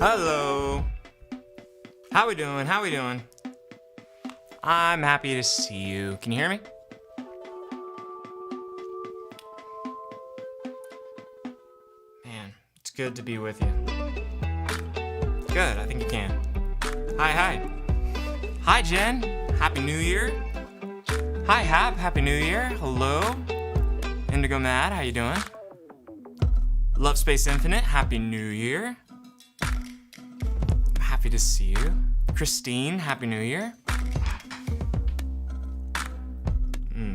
Hello. How we doing? How we doing? I'm happy to see you. Can you hear me? Man, it's good to be with you. Good, I think you can. Hi. Hi, Jen. Happy New Year. Hi, Hap. Happy New Year. Hello. Indigo Mad, how you doing? Love Space Infinite, Happy New Year. Happy to see you. Christine, Happy New Year.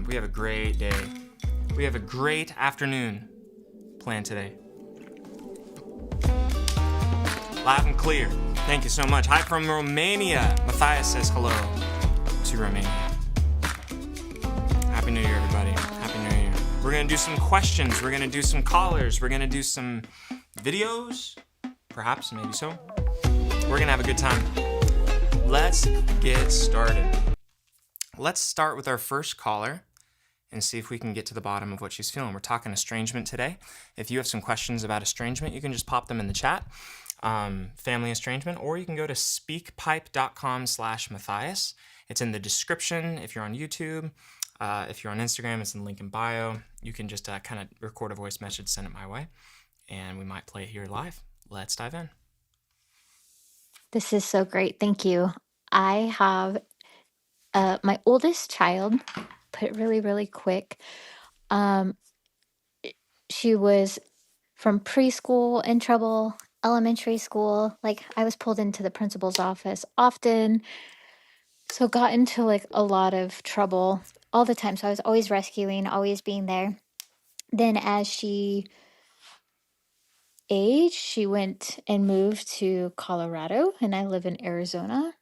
We have a great day. We have a great afternoon planned today. Loud and clear. Thank you so much. Hi from Romania. Matthias says hello to Romania. Happy New Year, everybody. Happy New Year. We're going to do some questions. We're going to do some callers. We're going to do some videos. Perhaps, maybe so. We're going to have a good time. Let's get started. Let's start with our first caller and see if we can get to the bottom of what she's feeling. We're talking estrangement today. If you have some questions about estrangement, you can just pop them in the chat. Family estrangement, or you can go to speakpipe.com/Matthias. It's in the description if you're on YouTube. If you're on Instagram, it's in the link in bio. You can just kind of record a voice message, send it my way, and we might play it here live. Let's dive in. This is so great. Thank you. I have my oldest child, put it really, really quick. She was from preschool in trouble, elementary school. Like, I was pulled into the principal's office often. So got into like a lot of trouble all the time. So I was always rescuing, always being there. Then as she aged, she went and moved to Colorado, and I live in Arizona.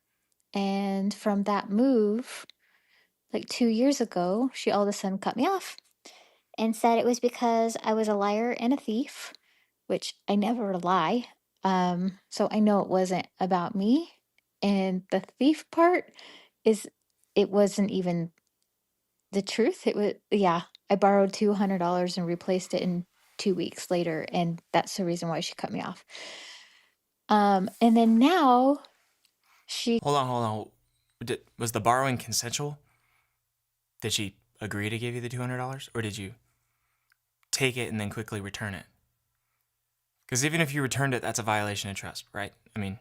And from that move, like 2 years ago, she all of a sudden cut me off and said it was because I was a liar and a thief, which I never lie. So I know it wasn't about me. And the thief part is, it wasn't even the truth. It was, yeah, I borrowed $200 and replaced it in 2 weeks later. And that's the reason why she cut me off. And then now she. Hold on. Was the borrowing consensual? Did she agree to give you the $200, or did you take it and then quickly return it? Because even if you returned it, that's a violation of trust, right? I mean,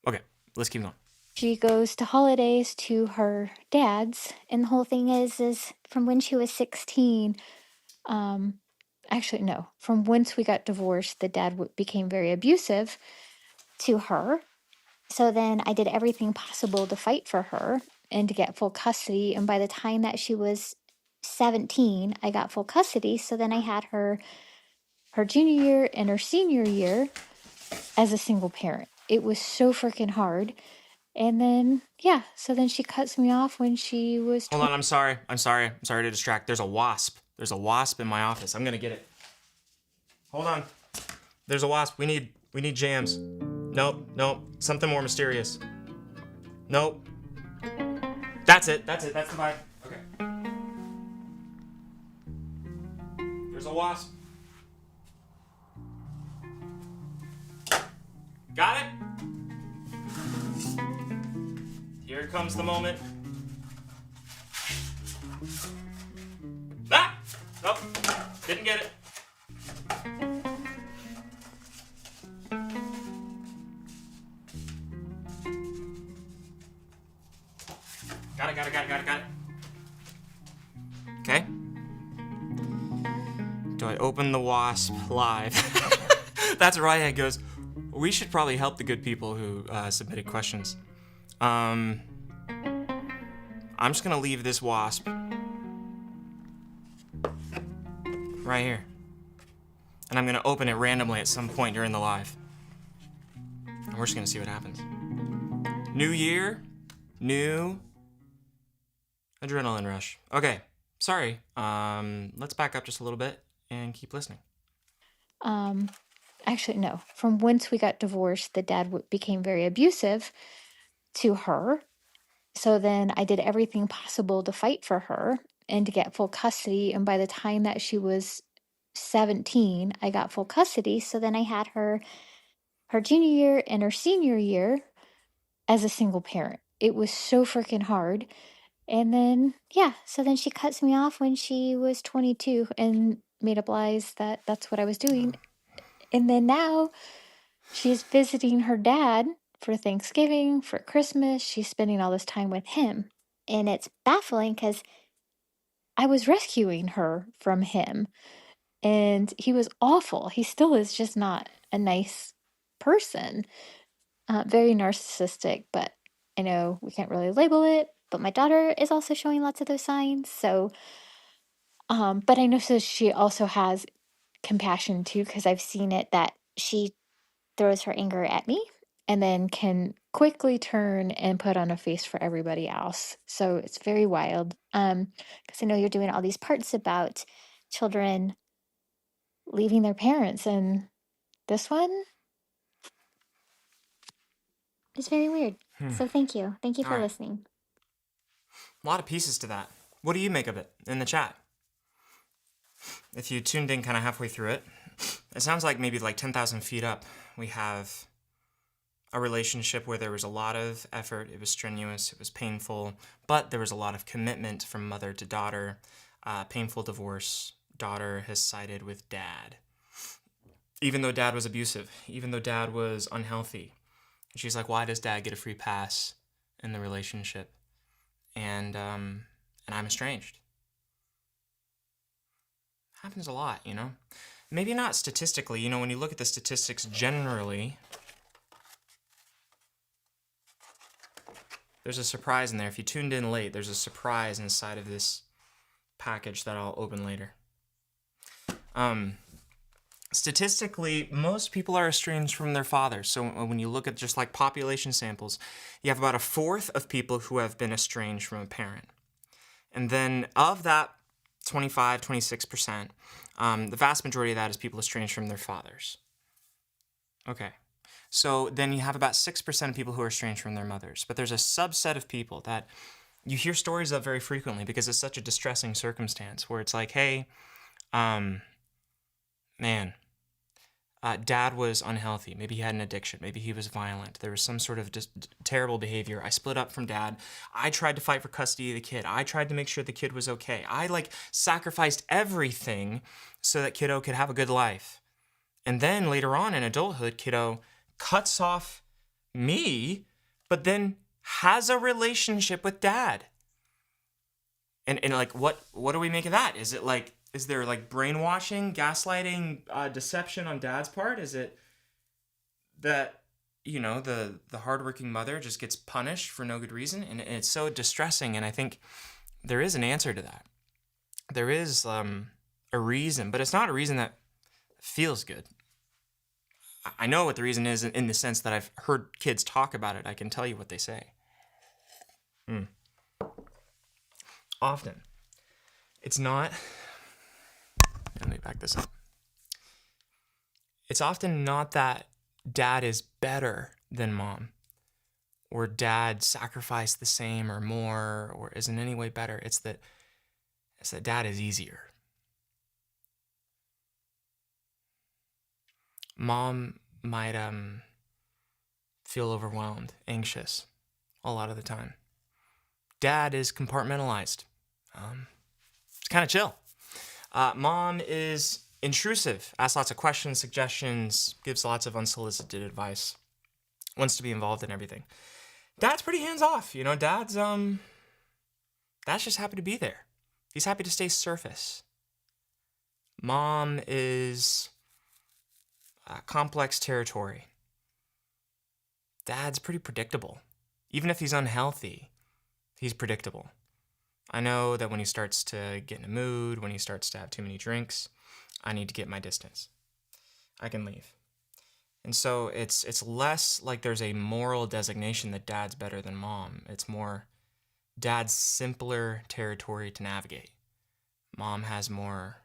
okay, let's keep going. She goes to holidays to her dad's, and the whole thing is from when she was 16. Actually, no, from once we got divorced, the dad became very abusive to her. So then I did everything possible to fight for her and to get full custody. And by the time that she was 17, I got full custody. So then I had her junior year and her senior year as a single parent. It was so freaking hard. And then, yeah, so then she cuts me off when she was. Hold on, I'm sorry to distract. There's a wasp in my office. I'm gonna get it. Hold on. There's a wasp. We need jams. Nope. Something more mysterious. Nope. That's it. That's the vibe. Okay. There's a wasp. Got it? Here comes the moment. Ah! Nope. Didn't get it. Got it. Okay. Do I open the wasp live? That's right. It goes, we should probably help the good people who submitted questions. I'm just gonna leave this wasp right here. And I'm gonna open it randomly at some point during the live. And we're just gonna see what happens. New year, new adrenaline rush. Okay, sorry. Let's back up just a little bit and keep listening. Actually, no. From once we got divorced, the dad became very abusive to her. So then I did everything possible to fight for her and to get full custody. And by the time that she was 17, I got full custody. So then I had her her junior year and her senior year as a single parent. It was so freaking hard. And then, yeah, so then she cuts me off when she was 22 and made up lies that that's what I was doing. And then now she's visiting her dad for Thanksgiving, for Christmas. She's spending all this time with him. And it's baffling because I was rescuing her from him. And he was awful. He still is just not a nice person. Very narcissistic, but I know we can't really label it. But my daughter is also showing lots of those signs. So, but I know so she also has compassion too, because I've seen it that she throws her anger at me and then can quickly turn and put on a face for everybody else. So it's very wild. Because I know you're doing all these parts about children leaving their parents, and this one is very weird. So thank you. Thank you All for right. listening. A lot of pieces to that. What do you make of it in the chat? If you tuned in kind of halfway through it, it sounds like maybe like 10,000 feet up, we have a relationship where there was a lot of effort, it was strenuous, it was painful, but there was a lot of commitment from mother to daughter. Painful divorce, daughter has sided with dad. Even though dad was abusive, even though dad was unhealthy. She's like, why does dad get a free pass in the relationship? And I'm estranged. Happens a lot, you know? Maybe not statistically, you know, when you look at the statistics generally, there's a surprise in there. If you tuned in late, there's a surprise inside of this package that I'll open later. Statistically, most people are estranged from their fathers. So when you look at just like population samples, you have about a fourth of people who have been estranged from a parent. And then of that 25, 26%, the vast majority of that is people estranged from their fathers. Okay. So then you have about 6% of people who are estranged from their mothers. But there's a subset of people that you hear stories of very frequently because it's such a distressing circumstance where it's like, hey, dad was unhealthy. Maybe he had an addiction. Maybe he was violent. There was some sort of terrible behavior. I split up from dad. I tried to fight for custody of the kid. I tried to make sure the kid was okay. I sacrificed everything so that kiddo could have a good life. And then later on in adulthood, kiddo cuts off me, but then has a relationship with dad. And what do we make of that? Is there brainwashing, gaslighting, deception on dad's part? Is it that, the hardworking mother just gets punished for no good reason? And it's so distressing. And I think there is an answer to that. There is a reason, but it's not a reason that feels good. I know what the reason is in the sense that I've heard kids talk about it. I can tell you what they say. Often, it's not... Let me back this up. It's often not that dad is better than mom, or dad sacrificed the same or more, or is in any way better. It's that dad is easier. Mom might feel overwhelmed, anxious a lot of the time. Dad is compartmentalized. It's kind of chill. Mom is intrusive, asks lots of questions, suggestions, gives lots of unsolicited advice, wants to be involved in everything. Dad's pretty hands-off, Dad's just happy to be there. He's happy to stay surface. Mom is complex territory. Dad's pretty predictable. Even if he's unhealthy, he's predictable. I know that when he starts to get in a mood, when he starts to have too many drinks, I need to get my distance. I can leave. And so it's less like there's a moral designation that dad's better than mom. It's more dad's simpler territory to navigate. Mom has more,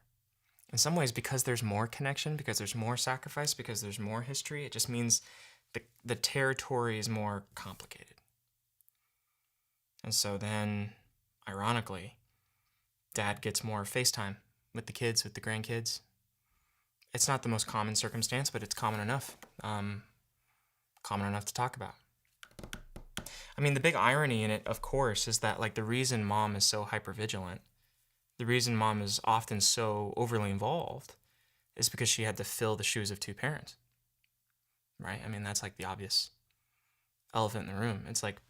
in some ways, because there's more connection, because there's more sacrifice, because there's more history, it just means the territory is more complicated. And so then, ironically, dad gets more FaceTime with the kids, with the grandkids. It's not the most common circumstance, but it's common enough. common enough to talk about. I mean, the big irony in it, of course, is that like the reason mom is so hypervigilant, the reason mom is often so overly involved, is because she had to fill the shoes of two parents, right? I mean, that's like the obvious elephant in the room. It's like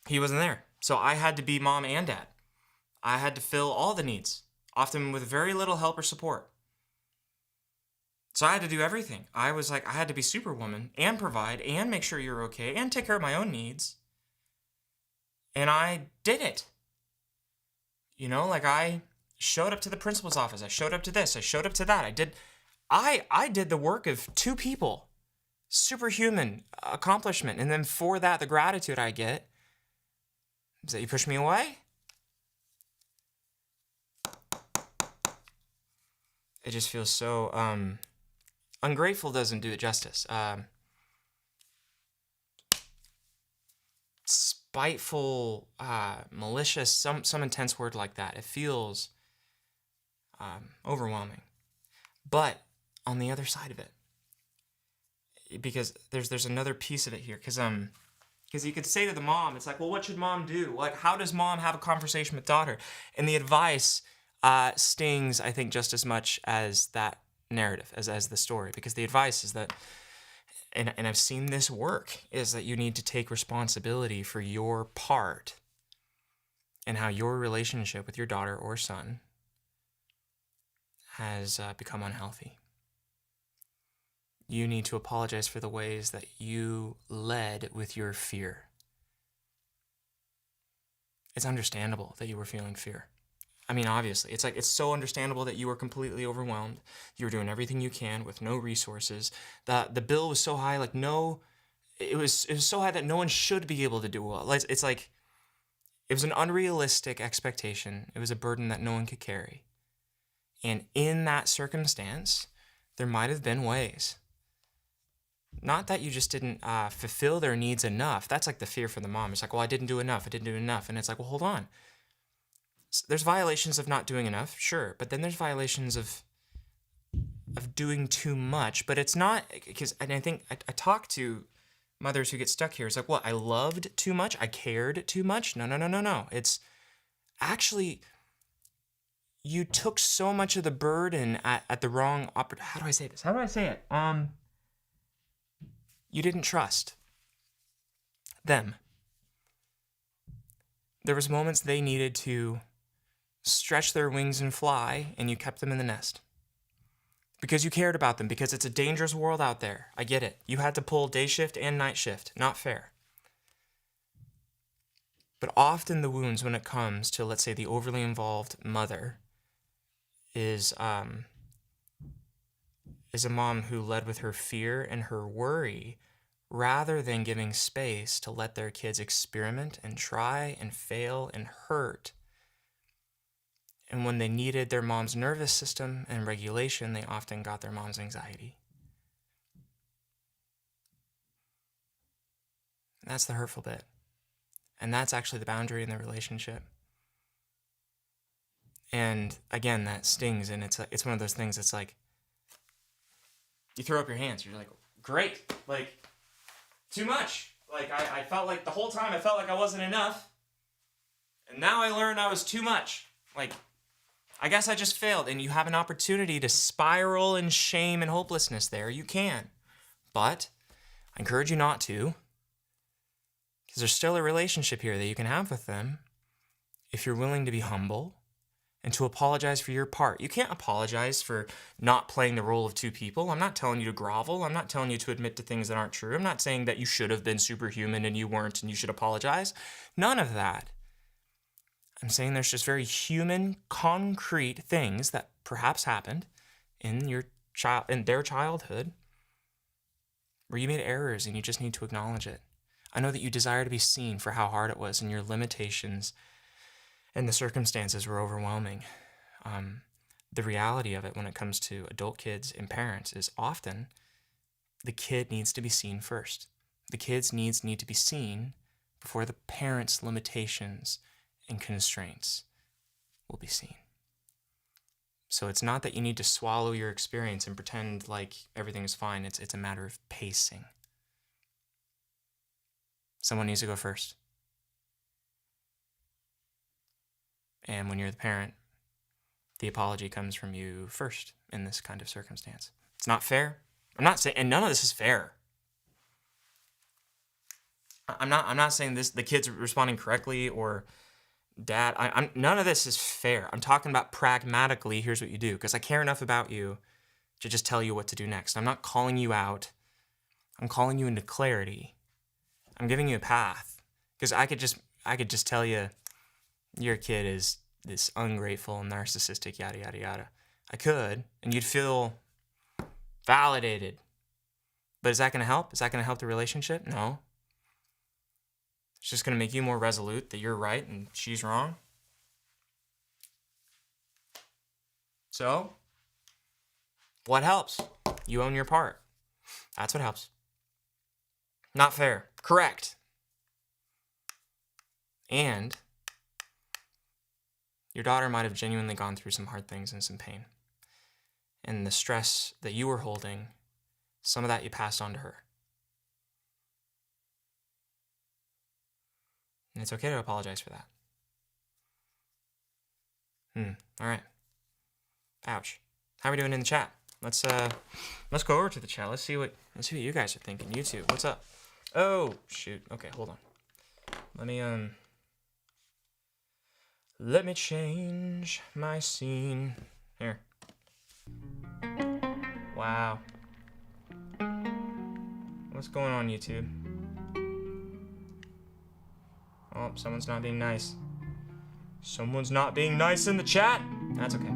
he wasn't there, so I had to be mom and dad. I had to fill all the needs, often with very little help or support. So I had to do everything. I was like, I had to be superwoman and provide and make sure you're okay and take care of my own needs. And I did it. You know, like I showed up to the principal's office. I showed up to this. I showed up to that. I did the work of two people. Superhuman accomplishment. And then for that, the gratitude I get is that you push me away. It just feels so ungrateful. Doesn't do it justice. Spiteful, malicious, some intense word like that. It feels overwhelming. But on the other side of it, because there's another piece of it here, because you could say to the mom, it's like, well, what should mom do? Like, how does mom have a conversation with daughter? And the advice stings, I think, just as much as that narrative, as the story, because the advice is that, and I've seen this work, is that you need to take responsibility for your part and how your relationship with your daughter or son has become unhealthy. You need to apologize for the ways that you led with your fear. It's understandable that you were feeling fear. I mean, obviously, it's so understandable that you were completely overwhelmed. You were doing everything you can with no resources. The bill was so high, like it was so high that no one should be able to do well. It's like it was an unrealistic expectation. It was a burden that no one could carry. And in that circumstance, there might have been ways. Not that you just didn't fulfill their needs enough. That's like the fear for the mom. It's like, well, I didn't do enough. And it's like, well, hold on. There's violations of not doing enough, sure, but then there's violations of doing too much. But it's not, because, and I think I talk to mothers who get stuck here. It's like, well, I loved too much, I cared too much. No. It's actually, you took so much of the burden at the wrong how do I say this? How do I say it? You didn't trust them. There was moments they needed to stretch their wings and fly, and you kept them in the nest. Because you cared about them, because it's a dangerous world out there. I get it. You had to pull day shift and night shift. Not fair. But often the wounds when it comes to, let's say, the overly involved mother is a mom who led with her fear and her worry rather than giving space to let their kids experiment and try and fail and hurt. And when they needed their mom's nervous system and regulation, they often got their mom's anxiety. And that's the hurtful bit. And that's actually the boundary in the relationship. And again, that stings, and it's one of those things that's like, you throw up your hands, you're like, great, like, too much. Like, I felt like the whole time I felt like I wasn't enough, and now I learned I was too much. Like, I guess I just failed, and you have an opportunity to spiral in shame and hopelessness there. You can. But I encourage you not to, because there's still a relationship here that you can have with them if you're willing to be humble and to apologize for your part. You can't apologize for not playing the role of two people. I'm not telling you to grovel. I'm not telling you to admit to things that aren't true. I'm not saying that you should have been superhuman and you weren't and you should apologize. None of that. I'm saying there's just very human, concrete things that perhaps happened in their childhood where you made errors and you just need to acknowledge it. I know that you desire to be seen for how hard it was and your limitations and the circumstances were overwhelming. The reality of it when it comes to adult kids and parents is often the kid needs to be seen first. The kid's needs need to be seen before the parent's limitations and constraints will be seen. So it's not that you need to swallow your experience and pretend like everything is fine. It's a matter of pacing. Someone needs to go first. And when you're the parent, the apology comes from you first in this kind of circumstance. It's not fair. I'm not saying, and none of this is fair. I'm not saying this, the kid's responding correctly or dad. None of this is fair. I'm talking about pragmatically, here's what you do. Because I care enough about you to just tell you what to do next. I'm not calling you out. I'm calling you into clarity. I'm giving you a path. Because I could just tell you your kid is this ungrateful, narcissistic, yada, yada, yada. I could, and you'd feel validated. But is that going to help? Is that going to help the relationship? No. It's just going to make you more resolute that you're right and she's wrong. So, what helps? You own your part. That's what helps. Not fair. Correct. And your daughter might have genuinely gone through some hard things and some pain. And the stress that you were holding, some of that you passed on to her. And it's okay to apologize for that. All right. Ouch. How are we doing in the chat? Let's go over to the chat. Let's see what you guys are thinking. YouTube, what's up? Oh, shoot. Okay, hold on. Let me change my scene. Here. Wow. What's going on, YouTube? Oh, someone's not being nice. Someone's not being nice in the chat. That's okay.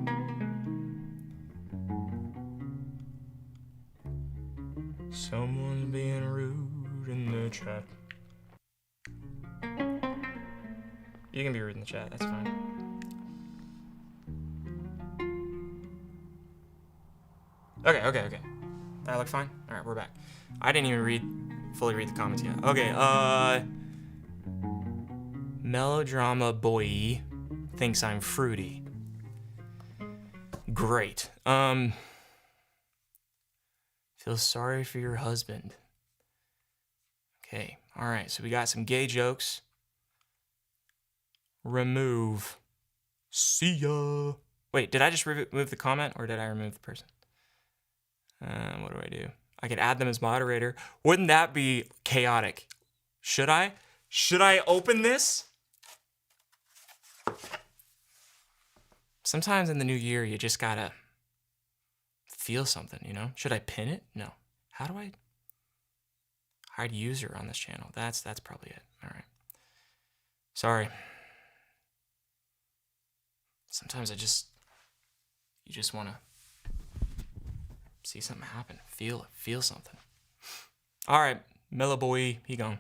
Someone's being rude in the chat. You can be rude in the chat, that's fine. Okay. That look fine? Alright, we're back. I didn't even fully read the comments yet. Okay, Melodrama Boy thinks I'm fruity. Great. Feel sorry for your husband. Okay, alright, so we got some gay jokes. Remove. See ya. Wait, did I just remove the comment or did I remove the person? What do I do? I could add them as moderator. Wouldn't that be chaotic? Should I? Should I open this? Sometimes in the new year, you just gotta feel something, you know? Should I pin it? No. How do I hide user on this channel? That's probably it. All right. Sorry. Sometimes you just want to see something happen, feel something. All right, Mellow Boy, he gone.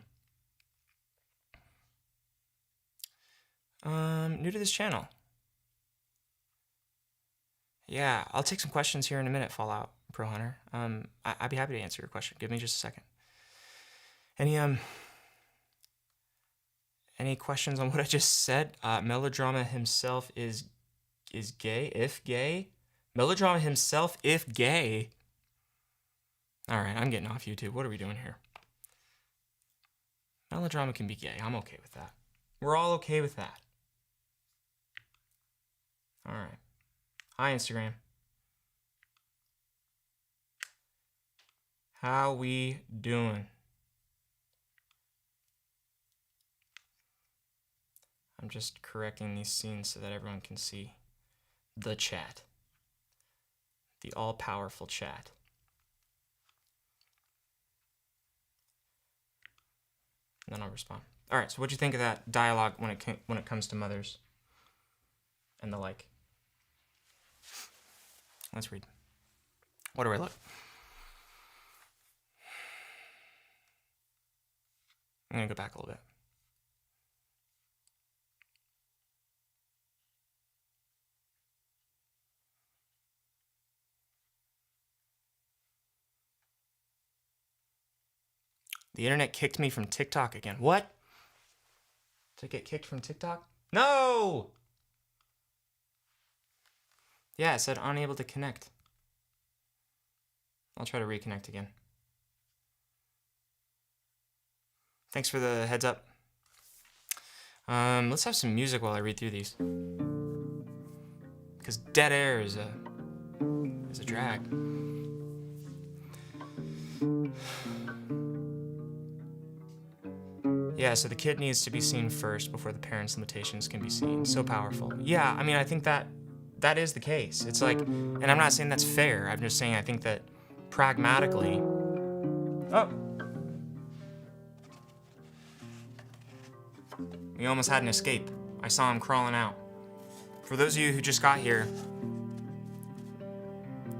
New to this channel. Yeah, I'll take some questions here in a minute, Fallout Pro Hunter. I'd be happy to answer your question. Give me just a second. Any questions on what I just said? Melodrama himself is gay, if gay. Melodrama himself, if gay. All right, I'm getting off YouTube. What are we doing here? Melodrama can be gay. I'm okay with that. We're all okay with that. All right. Hi, Instagram. How we doing? I'm just correcting these scenes so that everyone can see the chat. The all-powerful chat. And then I'll respond. All right, so what'd you think of that dialogue when it comes to mothers and the like? Let's read. What do I look? I'm gonna go back a little bit. The internet kicked me from TikTok again. What? Did I get kicked from TikTok? No! Yeah, it said unable to connect. I'll try to reconnect again. Thanks for the heads up. Let's have some music while I read through these, because dead air is a drag. Yeah, so the kid needs to be seen first before the parents' limitations can be seen. So powerful. Yeah, I mean, I think that is the case. It's like, and I'm not saying that's fair. I'm just saying I think that pragmatically. Oh. We almost had an escape. I saw him crawling out. For those of you who just got here,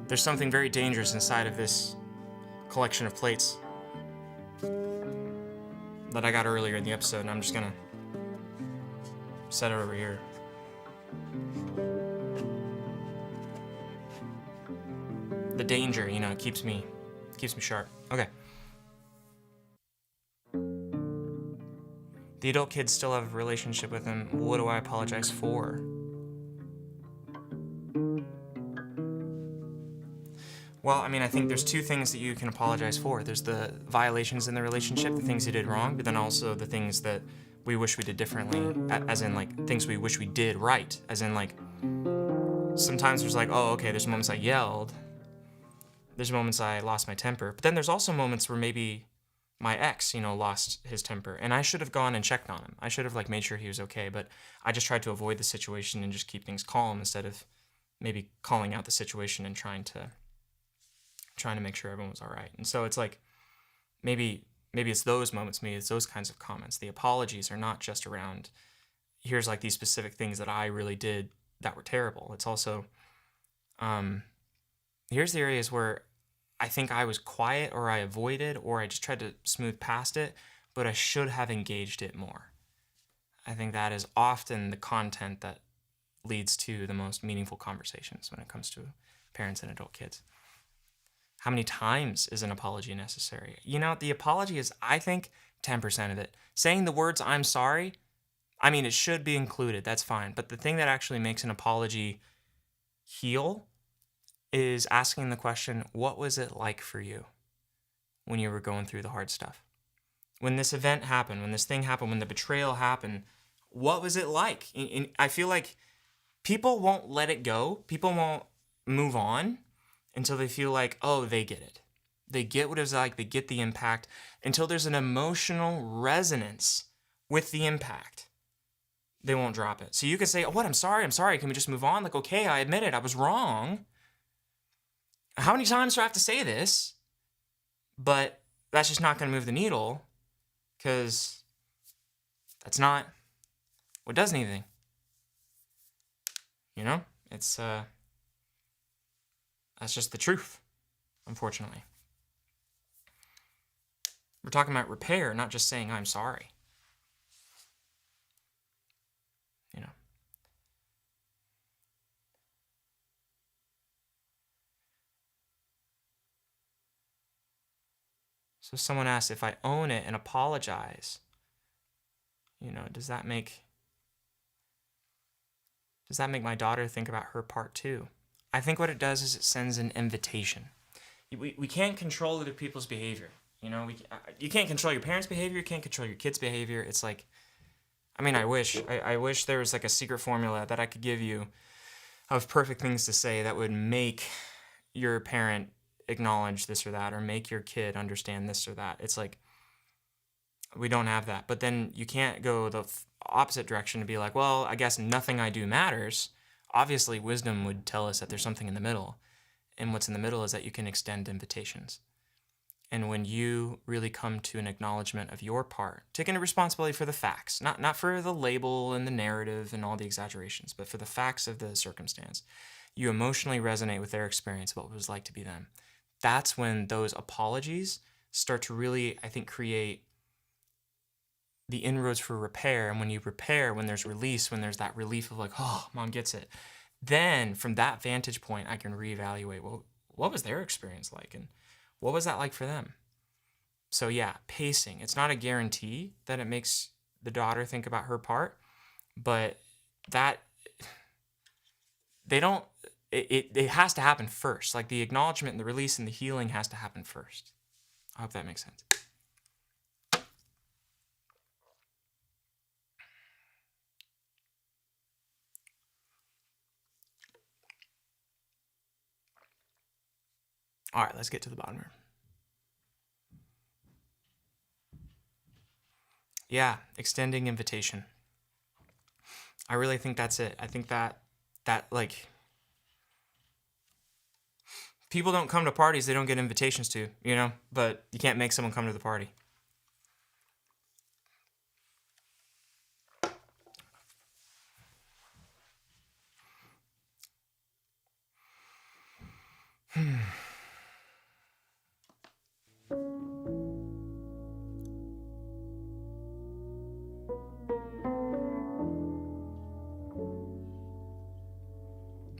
there's something very dangerous inside of this collection of plates that I got earlier in the episode, and I'm just gonna set it over here. The danger, you know, keeps me sharp. Okay. The adult kids still have a relationship with him. What do I apologize for? Well, I mean, I think there's two things that you can apologize for. There's the violations in the relationship, the things you did wrong, but then also the things that we wish we did differently, as in, like, things we wish we did right. As in, like, sometimes there's like, oh, okay, there's moments I yelled. There's moments I lost my temper. But then there's also moments where maybe my ex, you know, lost his temper, and I should have gone and checked on him. I should have, like, made sure he was okay, but I just tried to avoid the situation and just keep things calm instead of maybe calling out the situation and trying to make sure everyone was all right. And so it's like, maybe it's those moments, maybe it's those kinds of comments. The apologies are not just around, here's like these specific things that I really did that were terrible. It's also, here's the areas where I think I was quiet, or I avoided, or I just tried to smooth past it, but I should have engaged it more. I think that is often the content that leads to the most meaningful conversations when it comes to parents and adult kids. How many times is an apology necessary? You know, the apology is, I think, 10% of it. Saying the words, I'm sorry, I mean, it should be included, that's fine. But the thing that actually makes an apology heal is asking the question, what was it like for you when you were going through the hard stuff? When this event happened, when this thing happened, when the betrayal happened, what was it like? And I feel like people won't let it go. People won't move on until they feel like, oh, they get it. They get what it was like. They get the impact. Until there's an emotional resonance with the impact, they won't drop it. So you can say, oh, what? I'm sorry. Can we just move on? Like, okay, I admit it. I was wrong. How many times do I have to say this? But that's just not going to move the needle, because that's not what does anything. You know? It's, that's just the truth, unfortunately. We're talking about repair, not just saying I'm sorry. You know. So someone asks, if I own it and apologize, you know, does that make my daughter think about her part too? I think what it does is it sends an invitation. We can't control other people's behavior. You know, you can't control your parents' behavior. You can't control your kids' behavior. It's like, I mean, I wish there was like a secret formula that I could give you of perfect things to say that would make your parent acknowledge this or that, or make your kid understand this or that. It's like, we don't have that. But then you can't go the opposite direction to be like, well, I guess nothing I do matters. Obviously, wisdom would tell us that there's something in the middle. And what's in the middle is that you can extend invitations. And when you really come to an acknowledgement of your part, taking a responsibility for the facts, not for the label and the narrative and all the exaggerations, but for the facts of the circumstance, you emotionally resonate with their experience of what it was like to be them. That's when those apologies start to really, I think, create the inroads for repair. And when you repair, when there's release, when there's that relief of like, oh, mom gets it, then from that vantage point, I can reevaluate, well, what was their experience like? And what was that like for them? So yeah, pacing. It's not a guarantee that it makes the daughter think about her part, but that it has to happen first. Like the acknowledgement and the release and the healing has to happen first. I hope that makes sense. All right, let's get to the bottom here. Yeah, extending invitation. I really think that's it. I think that like people don't come to parties they don't get invitations to, but you can't make someone come to the party.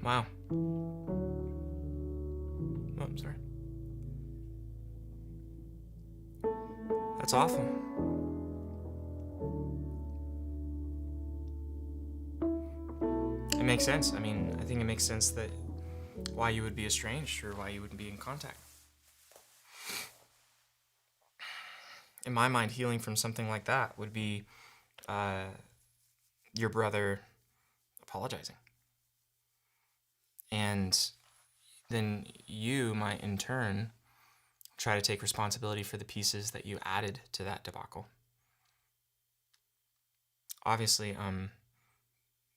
Wow. Oh, I'm sorry. That's awful. It makes sense. I mean, I think it makes sense that why you would be estranged or why you wouldn't be in contact. In my mind, healing from something like that would be your brother apologizing. And then you might, in turn, try to take responsibility for the pieces that you added to that debacle. Obviously,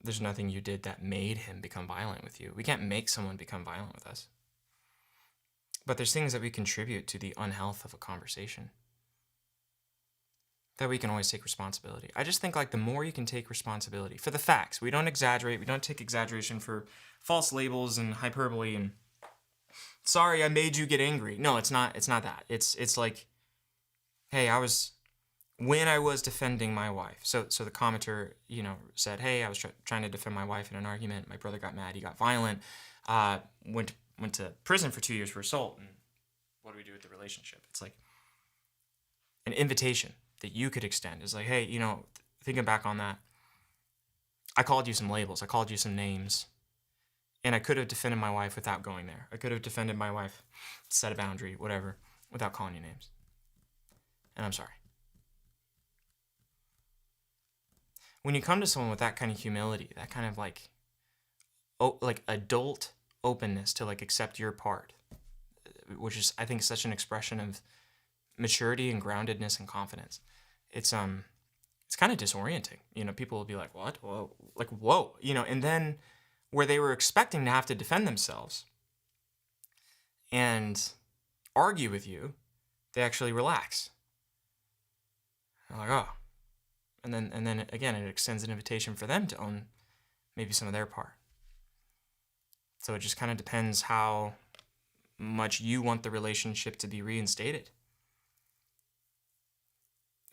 there's nothing you did that made him become violent with you. We can't make someone become violent with us. But there's things that we contribute to the unhealth of a conversation that we can always take responsibility. I just think like the more you can take responsibility for the facts, we don't exaggerate, we don't take exaggeration for false labels and hyperbole and sorry I made you get angry. No, it's not that. It's like, hey, when I was defending my wife. So the commenter, said, hey, I was trying to defend my wife in an argument. My brother got mad, he got violent, went to prison for 2 years for assault. And what do we do with the relationship? It's like an invitation that you could extend is like, hey, thinking back on that, I called you some labels, I called you some names, and I could have defended my wife without going there. I could have defended my wife, set a boundary, whatever, without calling you names. And I'm sorry. When you come to someone with that kind of humility, that kind of like adult openness to like accept your part, which is, I think, such an expression of maturity and groundedness and confidence. It's kind of disorienting. People will be like, what? Whoa. Like, whoa. And then where they were expecting to have to defend themselves and argue with you, they actually relax. They're like, oh. And then again, it extends an invitation for them to own maybe some of their part. So it just kind of depends how much you want the relationship to be reinstated.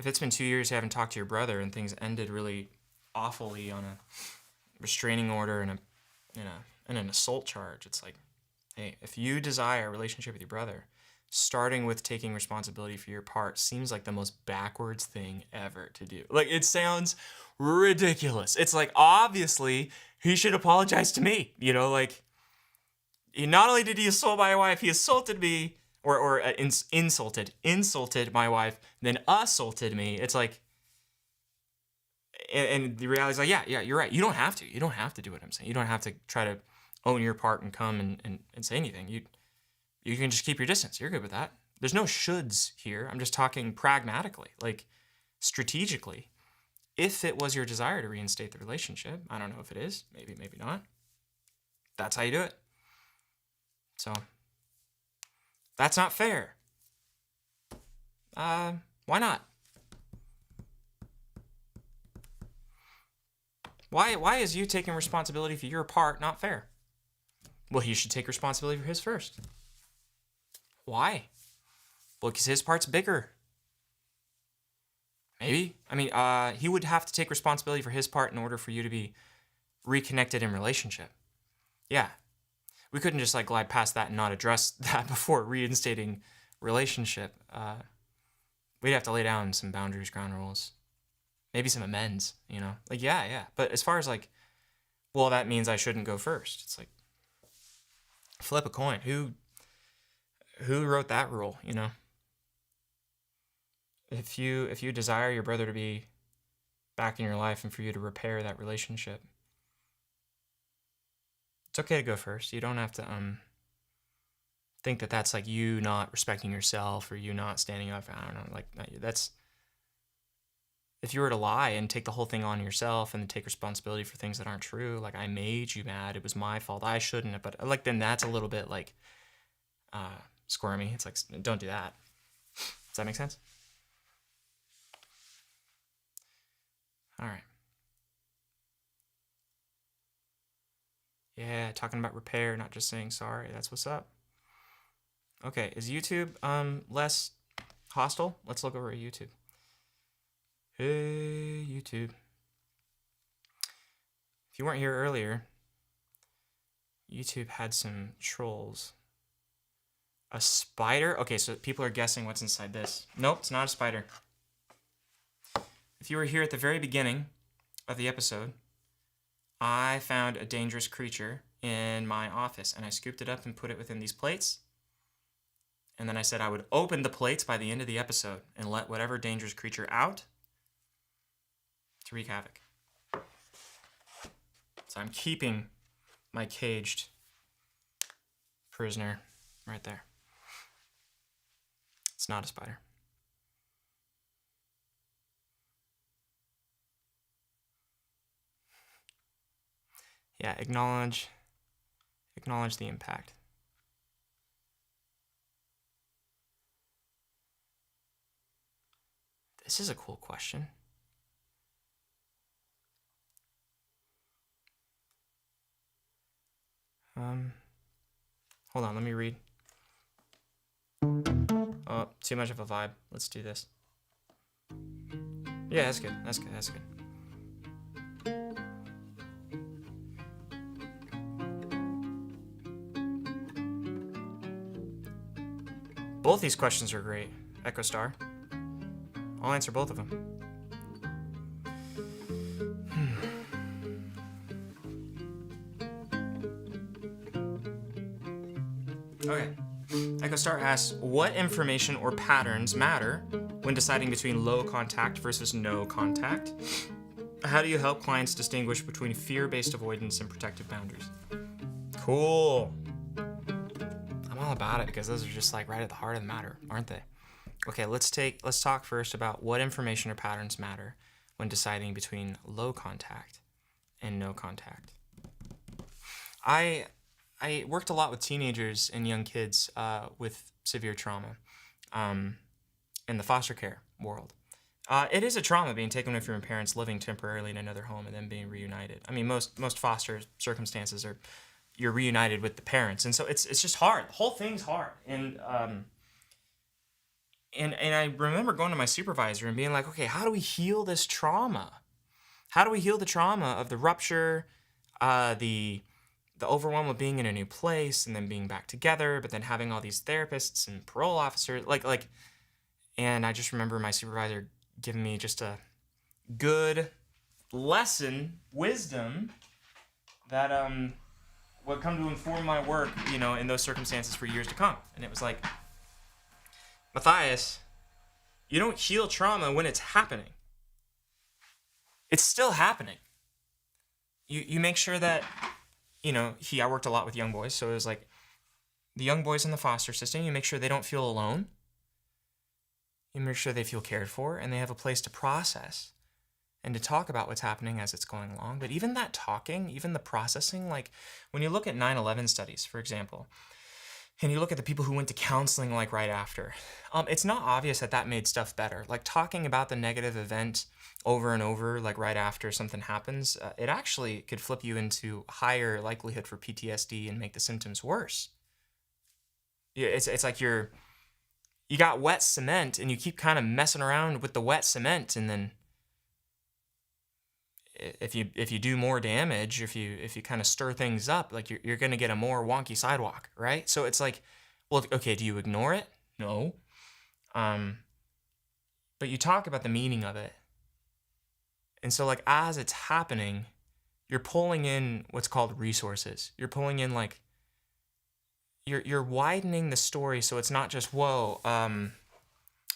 If it's been 2 years you haven't talked to your brother and things ended really awfully on a restraining order and an assault charge, it's like, hey, if you desire a relationship with your brother, starting with taking responsibility for your part seems like the most backwards thing ever to do. Like, it sounds ridiculous. It's like, obviously, he should apologize to me. Like, not only did he assault my wife, he assaulted me, or insulted my wife, then assaulted me. It's like, and the reality is like, yeah, you're right. You don't have to do what I'm saying. You don't have to try to own your part and come and say anything. You can just keep your distance. You're good with that. There's no shoulds here. I'm just talking pragmatically, like strategically. If it was your desire to reinstate the relationship, I don't know if it is, maybe not. That's how you do it. So that's not fair. Why not? Why is you taking responsibility for your part not fair? Well, he should take responsibility for his first. Why? Well, because his part's bigger. Maybe. I mean, he would have to take responsibility for his part in order for you to be reconnected in relationship. Yeah. We couldn't just like glide past that and not address that before reinstating relationship. We'd have to lay down some boundaries, ground rules, maybe some amends, Like, yeah. But as far as like, well, that means I shouldn't go first. It's like, flip a coin. Who wrote that rule, If you desire your brother to be back in your life and for you to repair that relationship, it's okay to go first. You don't have to think that that's like you not respecting yourself or you not standing up. I don't know. Like that's, if you were to lie and take the whole thing on yourself and then take responsibility for things that aren't true, like I made you mad, it was my fault, I shouldn't have, but like then that's a little bit like squirmy. It's like, don't do that. Does that make sense? All right. Yeah, talking about repair, not just saying sorry. That's what's up. Okay, is YouTube less hostile? Let's look over at YouTube. Hey, YouTube. If you weren't here earlier, YouTube had some trolls. A spider? Okay, so people are guessing what's inside this. Nope, it's not a spider. If you were here at the very beginning of the episode, I found a dangerous creature in my office, and I scooped it up and put it within these plates. And then I said I would open the plates by the end of the episode and let whatever dangerous creature out to wreak havoc. So I'm keeping my caged prisoner right there. It's not a spider. Yeah, acknowledge the impact. This is a cool question. Hold on, let me read. Oh, too much of a vibe. Let's do this. Yeah, that's good. That's good. That's good. Both these questions are great. Echo Star. I'll answer both of them. Okay. Echo Star asks, what information or patterns matter when deciding between low contact versus no contact? How do you help clients distinguish between fear-based avoidance and protective boundaries? Cool. I'm all about it because those are just like right at the heart of the matter, aren't they? Okay, let's talk first about what information or patterns matter when deciding between low contact and no contact. I worked a lot with teenagers and young kids with severe trauma in the foster care world. It is a trauma being taken away from your parents, living temporarily in another home, and then being reunited. I mean, most foster circumstances are you're reunited with the parents, and so it's just hard. The whole thing's hard, and I remember going to my supervisor and being like, okay, how do we heal this trauma? How do we heal the trauma of the rupture, the overwhelm of being in a new place and then being back together, but then having all these therapists and parole officers, and I just remember my supervisor giving me just a good lesson, wisdom that would come to inform my work, in those circumstances for years to come. And it was like, Matthias, you don't heal trauma when it's happening. It's still happening. You make sure that, I worked a lot with young boys, so it was like the young boys in the foster system, you make sure they don't feel alone. You make sure they feel cared for and they have a place to process and to talk about what's happening as it's going along. But even that talking, even the processing, like when you look at 9/11 studies, for example, and you look at the people who went to counseling like right after, it's not obvious that made stuff better. Like talking about the negative event over and over, like right after something happens, it actually could flip you into higher likelihood for PTSD and make the symptoms worse. Yeah, it's like you got wet cement and you keep kind of messing around with the wet cement, and then if you do more damage, if you kind of stir things up, like you're going to get a more wonky sidewalk, right? So it's like, well, okay, do you ignore it? No. But you talk about the meaning of it. And so like as it's happening, you're pulling in what's called resources. You're pulling in like you're widening the story so it's not just, whoa, I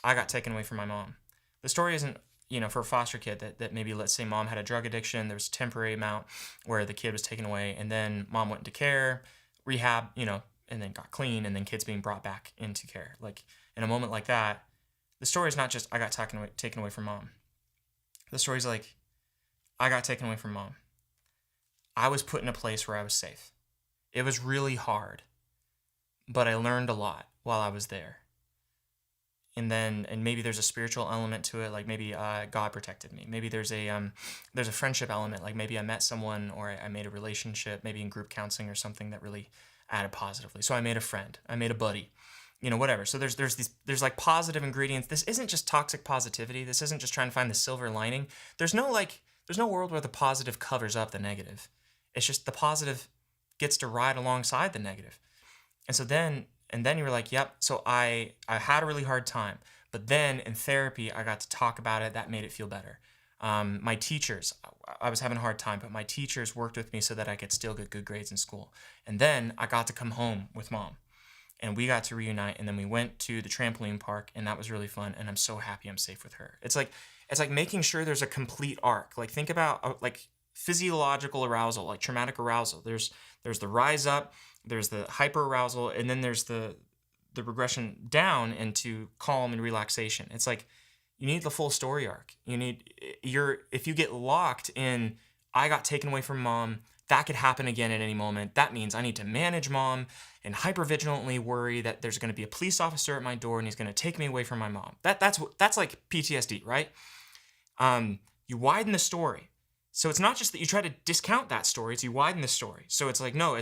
got taken away from my mom. The story isn't, for a foster kid that maybe, let's say mom had a drug addiction, there was a temporary amount where the kid was taken away, and then mom went into care, rehab, and then got clean, and then kids being brought back into care. Like in a moment like that, the story is not just I got taken away from mom. The story's like I got taken away from mom. I was put in a place where I was safe. It was really hard, but I learned a lot while I was there. And maybe there's a spiritual element to it, like maybe God protected me. Maybe there's a friendship element, like maybe I met someone or I made a relationship, maybe in group counseling or something that really added positively. So I made a friend, I made a buddy, whatever. So there's like positive ingredients. This isn't just toxic positivity. This isn't just trying to find the silver lining. There's no world where the positive covers up the negative. It's just the positive gets to ride alongside the negative. And so then you were like, yep, so I had a really hard time. But then in therapy, I got to talk about it. That made it feel better. My teachers, I was having a hard time, but my teachers worked with me so that I could still get good grades in school. And then I got to come home with mom. And we got to reunite, and then we went to the trampoline park, and that was really fun. And I'm so happy I'm safe with her. It's like making sure there's a complete arc. Like think about like physiological arousal, like traumatic arousal. There's the rise up, there's the hyper arousal, and then there's the regression down into calm and relaxation. It's like you need the full story arc. If you get locked in, I got taken away from mom, that could happen again at any moment. That means I need to manage mom and hypervigilantly worry that there's going to be a police officer at my door and he's going to take me away from my mom. That's like PTSD, right? You widen the story. So it's not just that you try to discount that story, it's you widen the story. So it's like, no,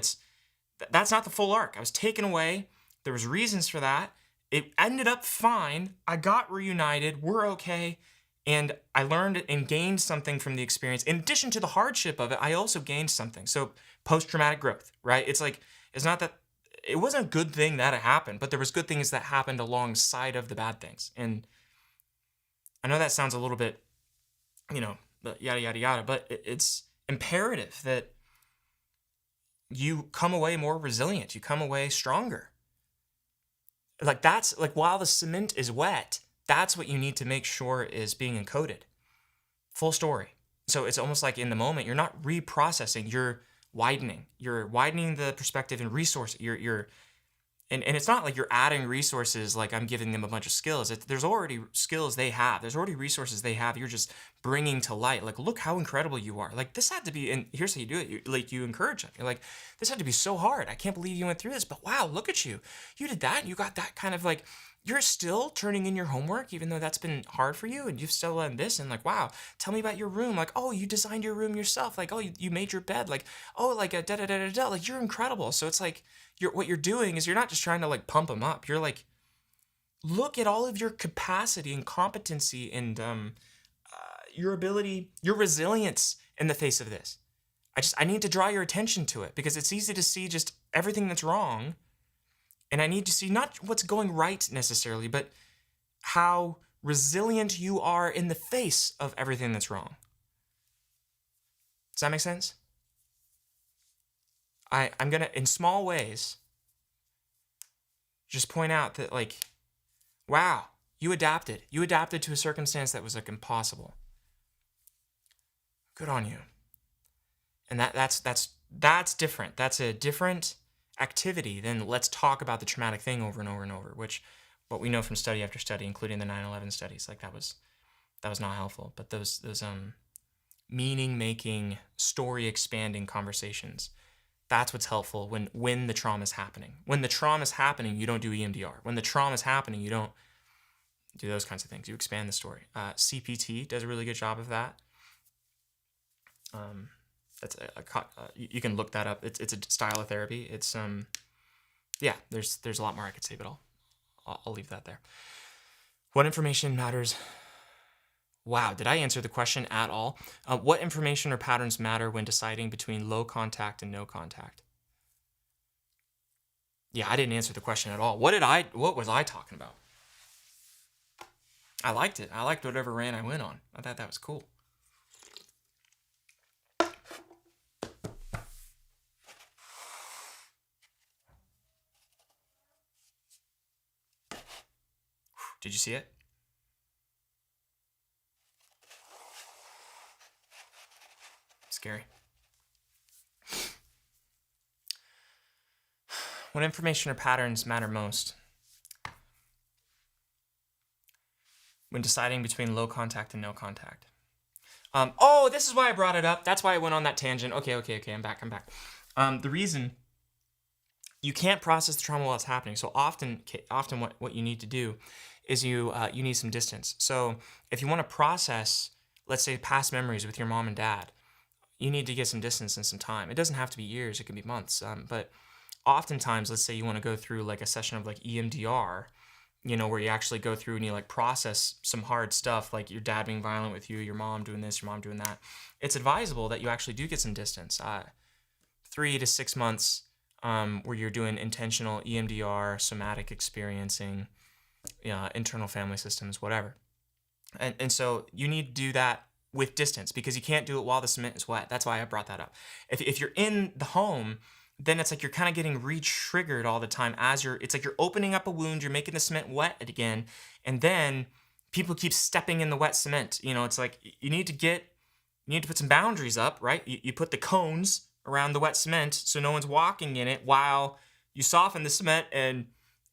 that's not the full arc. I was taken away. There was reasons for that. It ended up fine. I got reunited. We're okay. And I learned and gained something from the experience. In addition to the hardship of it, I also gained something. So post-traumatic growth, right? It's like, it's not that, it wasn't a good thing that it happened, but there was good things that happened alongside of the bad things. And I know that sounds a little bit, yada, yada, yada, but it's imperative that you come away more resilient. You come away stronger. Like that's like while the cement is wet, that's what you need to make sure is being encoded. Full story. So it's almost like in the moment, you're not reprocessing, you're widening. You're widening the perspective and resource. And it's not like you're adding resources like I'm giving them a bunch of skills. There's already skills they have. There's already resources they have. You're just bringing to light. Like, look how incredible you are. Like, this had to be, and here's how you do it. You encourage them. You're like, this had to be so hard. I can't believe you went through this, but wow, look at you. You did that. You got that kind of like, you're still turning in your homework, even though that's been hard for you, and you've still done this, and like, wow, tell me about your room. Like, oh, you designed your room yourself. Like, oh, you made your bed. Like, oh, like a da-da-da-da-da. Like, you're incredible. So it's like, what you're doing is you're not just trying to like pump them up. You're like, look at all of your capacity and competency and your ability, your resilience in the face of this. I need to draw your attention to it because it's easy to see just everything that's wrong. And I need to see not what's going right necessarily, but how resilient you are in the face of everything that's wrong. Does that make sense? I'm going to, in small ways, just point out that, like, wow, you adapted. You adapted to a circumstance that was, like, impossible. Good on you. And that's different. That's a different activity than let's talk about the traumatic thing over and over and over, which what we know from study after study, including the 9/11 studies, like that was not helpful. But those meaning-making, story-expanding conversations, that's what's helpful when the trauma is happening. When the trauma is happening, you don't do EMDR. When the trauma is happening, you don't do those kinds of things. You expand the story. CPT does a really good job of that. That's you can look that up. It's a style of therapy. It's there's a lot more I could say, but I'll leave that there. What information matters? Wow, did I answer the question at all? What information or patterns matter when deciding between low contact and no contact? Yeah, I didn't answer the question at all. What was I talking about? I liked it. I liked whatever rant I went on. I thought that was cool. Did you see it? Scary. What information or patterns matter most when deciding between low contact and no contact? This is why I brought it up. That's why I went on that tangent. Okay. I'm back. The reason you can't process the trauma while it's happening. So often what you need to do is you need some distance. So if you want to process, let's say, past memories with your mom and dad, you need to get some distance and some time. It doesn't have to be years. It can be months. But oftentimes, let's say you want to go through like a session of like EMDR, where you actually go through and you like process some hard stuff, like your dad being violent with you, your mom doing this, your mom doing that. It's advisable that you actually do get some distance, 3 to 6 months, where you're doing intentional EMDR, somatic experiencing, internal family systems, whatever. And so you need to do that with distance because you can't do it while the cement is wet. That's why I brought that up. If you're in the home, then it's like you're kind of getting re-triggered all the time it's like you're opening up a wound, you're making the cement wet again, and then people keep stepping in the wet cement. It's like you need to put some boundaries up, right? You put the cones around the wet cement so no one's walking in it while you soften the cement and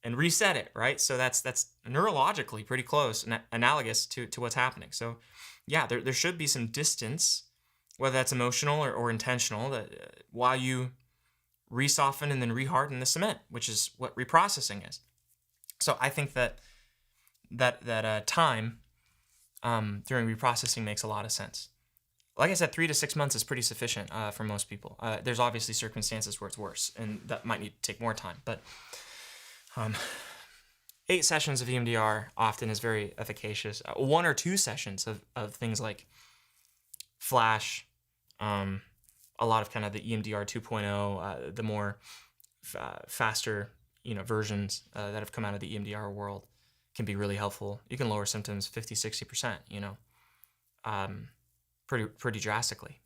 reset it, right? So that's neurologically pretty close and analogous to what's happening. So yeah, there should be some distance, whether that's emotional or intentional, that while you resoften and then reharden the cement, which is what reprocessing is. So I think that time during reprocessing makes a lot of sense. Like I said, 3 to 6 months is pretty sufficient for most people. There's obviously circumstances where it's worse, and that might need to take more time. But 8 sessions of EMDR often is very efficacious. 1 or 2 sessions of things like Flash, a lot of kind of the EMDR 2.0, the more faster versions that have come out of the EMDR world can be really helpful. You can lower symptoms 50-60%, pretty drastically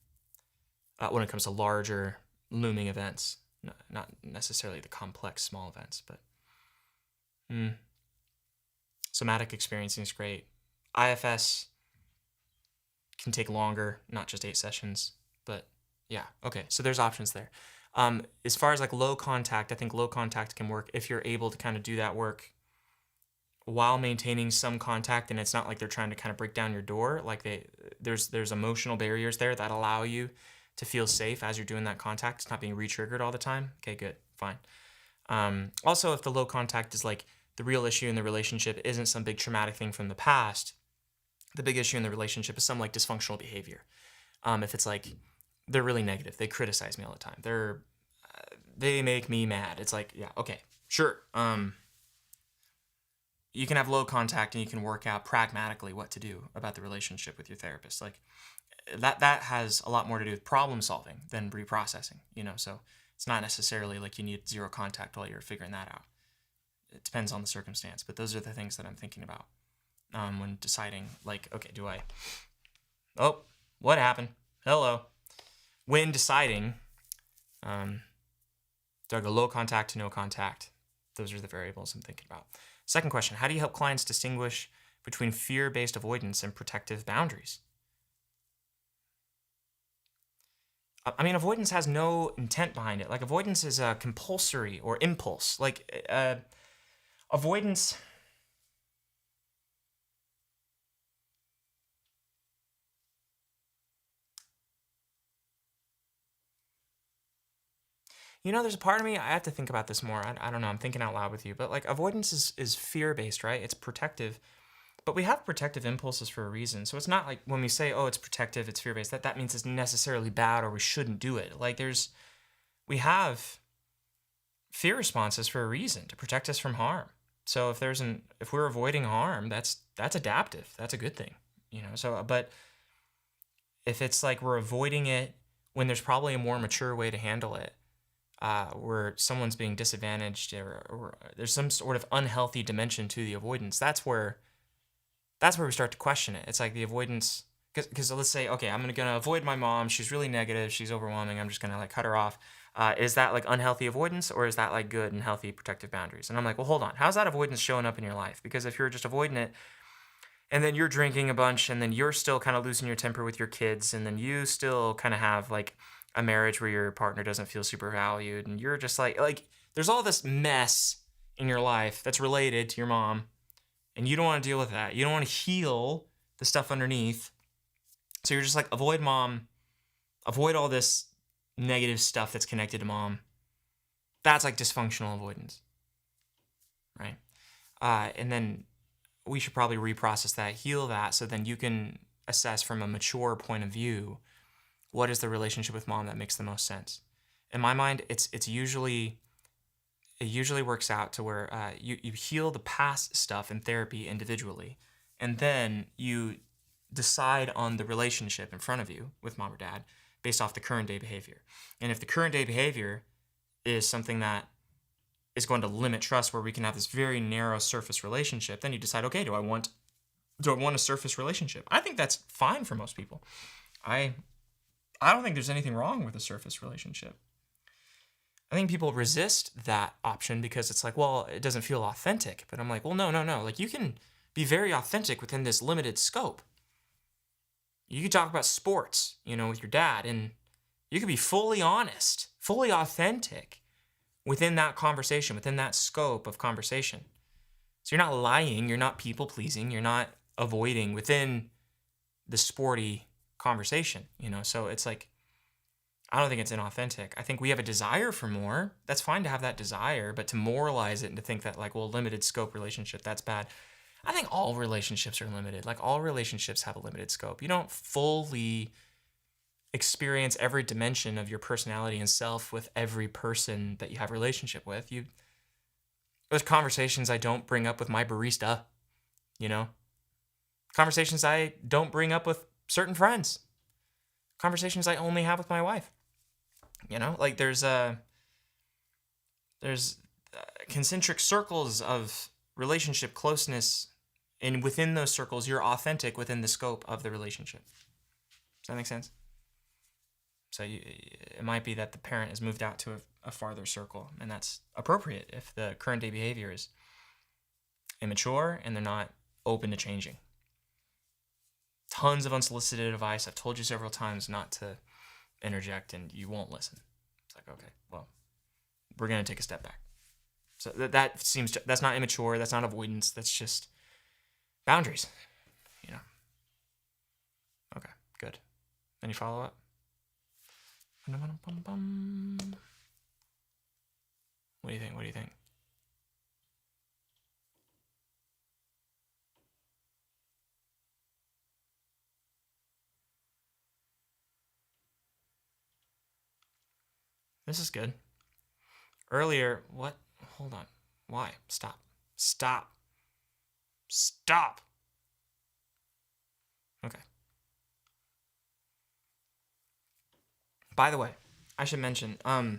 when it comes to larger looming events, not necessarily the complex small events, but somatic experiencing is great. IFS can take longer, not just 8 sessions, but yeah, okay, so there's options there. As far as like low contact, I think low contact can work if you're able to kind of do that work while maintaining some contact, and it's not like they're trying to kind of break down your door. Like there's emotional barriers there that allow you to feel safe as you're doing that contact. It's not being re-triggered all the time. Okay, good, fine. Also, if the low contact is like the real issue in the relationship isn't some big traumatic thing from the past, the big issue in the relationship is some like dysfunctional behavior. If it's like they're really negative, they criticize me all the time, they make me mad. It's like, yeah, okay, sure. You can have low contact and you can work out pragmatically what to do about the relationship with your therapist. Like that has a lot more to do with problem solving than reprocessing, so it's not necessarily like you need zero contact while you're figuring that out. It depends on the circumstance, but those are the things that I'm thinking about when deciding, like, okay, what happened? Hello. When deciding, do I go low contact to no contact? Those are the variables I'm thinking about. Second question, how do you help clients distinguish between fear-based avoidance and protective boundaries? I mean, avoidance has no intent behind it. Like, avoidance is a compulsory or impulse. Like, avoidance... there's a part of me, I have to think about this more. I don't know, I'm thinking out loud with you. But, like, avoidance is fear-based, right? It's protective. But we have protective impulses for a reason. So it's not like when we say, oh, it's protective, it's fear-based, that means it's necessarily bad or we shouldn't do it. Like, we have fear responses for a reason, to protect us from harm. So if we're avoiding harm, that's adaptive. That's a good thing, So, but if it's like we're avoiding it when there's probably a more mature way to handle it, where someone's being disadvantaged or there's some sort of unhealthy dimension to the avoidance, that's where we start to question it. It's like the avoidance, because let's say, okay, I'm gonna avoid my mom. She's really negative. She's overwhelming. I'm just gonna like cut her off. Is that like unhealthy avoidance, or is that like good and healthy protective boundaries? And I'm like, well, hold on. How's that avoidance showing up in your life? Because if you're just avoiding it, and then you're drinking a bunch, and then you're still kind of losing your temper with your kids, and then you still kind of have like a marriage where your partner doesn't feel super valued, and you're just like There's all this mess in your life that's related to your mom, and you don't want to deal with that. You don't want to heal the stuff underneath. So you're just like, avoid mom, avoid all this negative stuff that's connected to mom. That's like dysfunctional avoidance, right? And then we should probably reprocess that, heal that, so then you can assess from a mature point of view, what is the relationship with mom that makes the most sense. In my mind, it usually works out to where you heal the past stuff in therapy individually, and then you decide on the relationship in front of you with mom or dad based off the current day behavior. And if the current day behavior is something that is going to limit trust, where we can have this very narrow surface relationship, then you decide, okay, do I want a surface relationship? I think that's fine for most people. I don't think there's anything wrong with a surface relationship. I think people resist that option because it's like, well, it doesn't feel authentic. But I'm like, well, no. Like, you can be very authentic within this limited scope. You could talk about sports, with your dad, and you could be fully honest, fully authentic within that conversation, within that scope of conversation. So you're not lying, you're not people pleasing, you're not avoiding within the sporty conversation, So it's like, I don't think it's inauthentic. I think we have a desire for more. That's fine to have that desire, but to moralize it and to think that, like, well, limited scope relationship, that's bad. I think all relationships are limited. Like, all relationships have a limited scope. You don't fully experience every dimension of your personality and self with every person that you have a relationship with. There's conversations I don't bring up with my barista, Conversations I don't bring up with certain friends. Conversations I only have with my wife. Like, there's concentric circles of relationship closeness, and within those circles, you're authentic within the scope of the relationship. Does that make sense? So it might be that the parent has moved out to a farther circle, and that's appropriate if the current day behavior is immature and they're not open to changing. Tons of unsolicited advice. I've told you several times not to interject, and you won't listen. It's like, okay, well, we're going to take a step back. So that's not immature. That's not avoidance. That's just boundaries, Okay, good. Any follow-up? What do you think? This is good. Earlier, what? Hold on. Why? Stop. Okay. By the way, I should mention, I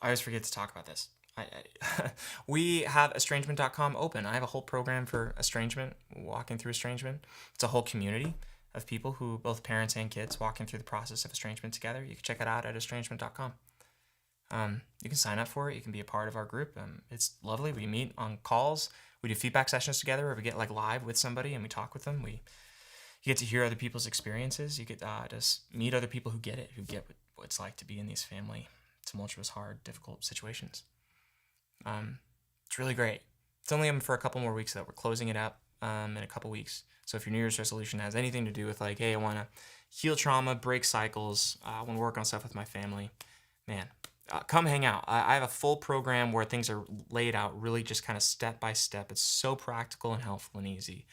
always forget to talk about this. We have Estrangement.com open. I have a whole program for estrangement, walking through estrangement. It's a whole community of people who, both parents and kids, walking through the process of estrangement together. You can check it out at Estrangement.com. You can sign up for it. You can be a part of our group. It's lovely. We meet on calls. We do feedback sessions together where we get live with somebody and we talk with them. You get to hear other people's experiences. You get to meet other people who get it, who get what it's like to be in these family, tumultuous, hard, difficult situations. It's really great. It's only for a couple more weeks, though. We're closing it up in a couple weeks. So if your New Year's resolution has anything to do with hey, I want to heal trauma, break cycles, I want to work on stuff with my family, man, come hang out. I have a full program where things are laid out really just kind of step by step. It's so practical and helpful and easy.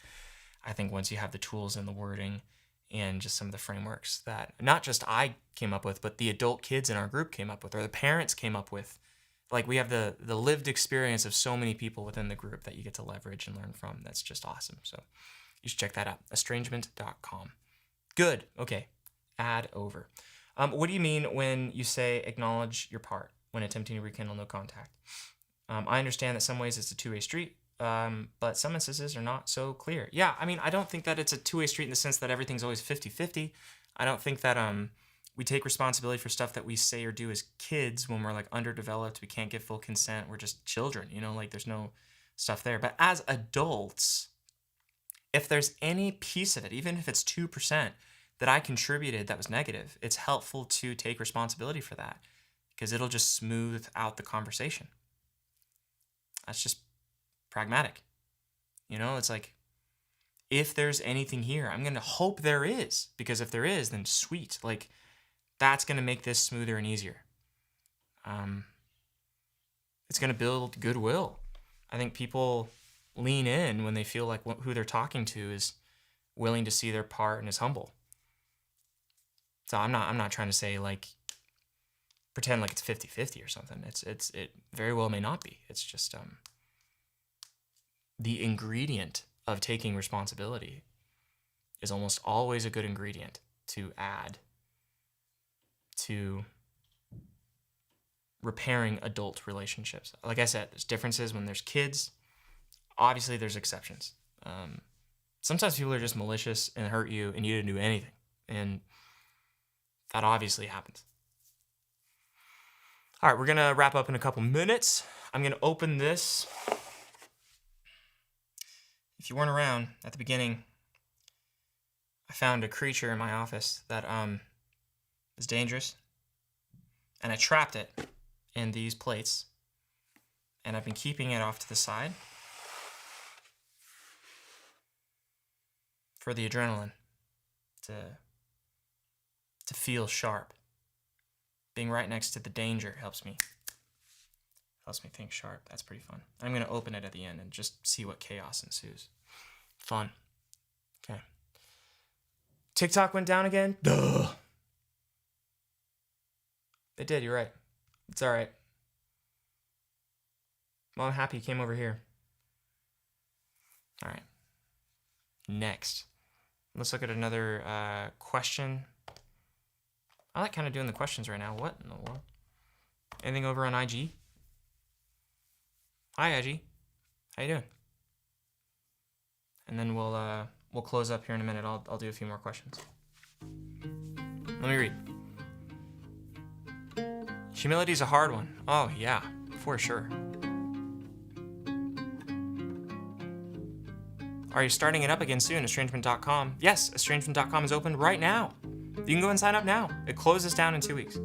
I think once you have the tools and the wording and just some of the frameworks that not just I came up with, but the adult kids in our group came up with, or the parents came up with. We have the lived experience of so many people within the group that you get to leverage and learn from. That's just awesome. So you should check that out. Estrangement.com. Good. Okay. Add over. What do you mean when you say acknowledge your part when attempting to rekindle no contact? I understand that some ways it's a two-way street, but some instances are not so clear. Yeah, I don't think that it's a two-way street in the sense that everything's always 50-50. I don't think that we take responsibility for stuff that we say or do as kids when we're underdeveloped. We can't give full consent. We're just children, there's no stuff there. But as adults, if there's any piece of it, even if it's 2%, that I contributed that was negative, it's helpful to take responsibility for that. because it'll just smooth out the conversation. That's just pragmatic. You know, it's like, if there's anything here, I'm going to hope there is, because if there is, then sweet. Like, that's going to make this smoother and easier. It's going to build goodwill. I think people lean in when they feel like who they're talking to is willing to see their part and is humble. So I'm not trying to say, like, pretend like it's 50-50 or something. It very well may not be. It's just the ingredient of taking responsibility is almost always a good ingredient to add to repairing adult relationships. Like I said, there's differences when there's kids. Obviously, there's exceptions. Sometimes people are just malicious and hurt you, and you didn't do anything. And that obviously happens. All right, we're going to wrap up in a couple minutes. I'm going to open this. If you weren't around at the beginning, I found a creature in my office that is dangerous. And I trapped it in these plates. And I've been keeping it off to the side for the adrenaline to feel sharp. Being right next to the danger helps me think sharp. That's pretty fun. I'm going to open it at the end and just see what chaos ensues. Fun. Okay. TikTok went down again? Duh. It did, you're right. It's all right. Well, I'm happy you came over here. All right. Next. Let's look at another question. I like kind of doing the questions right now. What in the world? Anything over on IG? Hi, IG. How you doing? And then we'll close up here in a minute. I'll do a few more questions. Let me read. Humility's a hard one. Oh, yeah, for sure. Are you starting it up again soon? Estrangement.com. Yes, Estrangement.com is open right now. You can go and sign up now. It closes down in 2 weeks.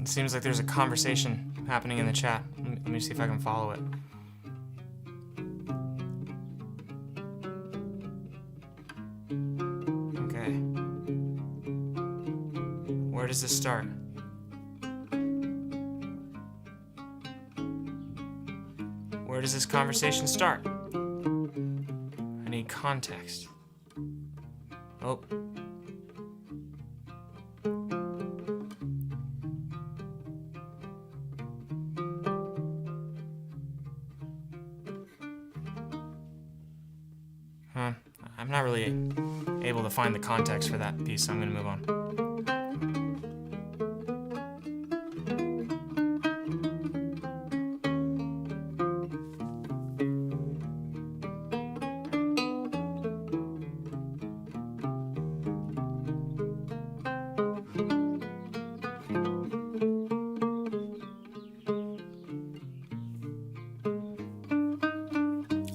It seems like there's a conversation happening in the chat. Let me see if I can follow it. Okay. Where does this start? Where does this conversation start? I need context. Oh. I'm not really able to find the context for that piece, so I'm going to move on.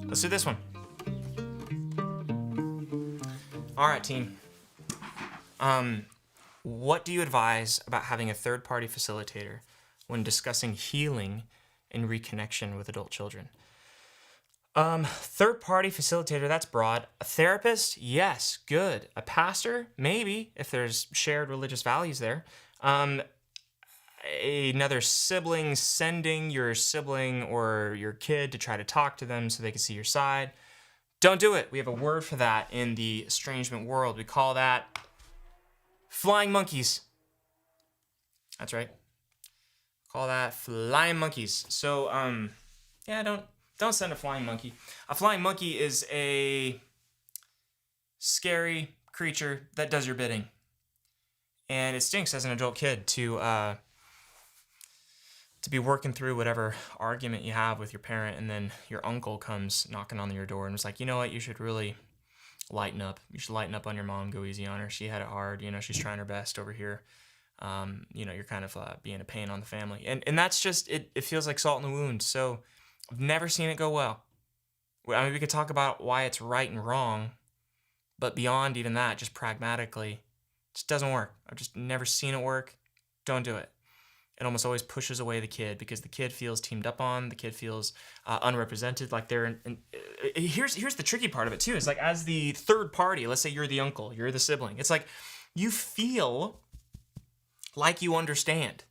Let's do this one. All right, team. What do you advise about having a third-party facilitator when discussing healing and reconnection with adult children? Third-party facilitator, that's broad. A therapist? Yes, good. A pastor? Maybe, if there's shared religious values there. Another sibling, sending your sibling or your kid to try to talk to them so they can see your side. Don't do it. We have a word for that in the estrangement world. We call that flying monkeys. That's right. Call that flying monkeys. So, yeah, don't send a flying monkey. A flying monkey is a scary creature that does your bidding. And it stinks as an adult kid to be working through whatever argument you have with your parent, and then your uncle comes knocking on your door and is like, you know what, you should really lighten up. You should lighten up on your mom, go easy on her. She had it hard, she's trying her best over here. You're kind of being a pain on the family. And that's just, it feels like salt in the wound. So I've never seen it go well. I mean, we could talk about why it's right and wrong, but beyond even that, just pragmatically, it just doesn't work. I've just never seen it work. Don't do it. It almost always pushes away the kid because the kid feels teamed up on. The kid feels unrepresented, like they're. Here's the tricky part of it too. Is like as the third party. Let's say you're the uncle, you're the sibling. It's like you feel like you understand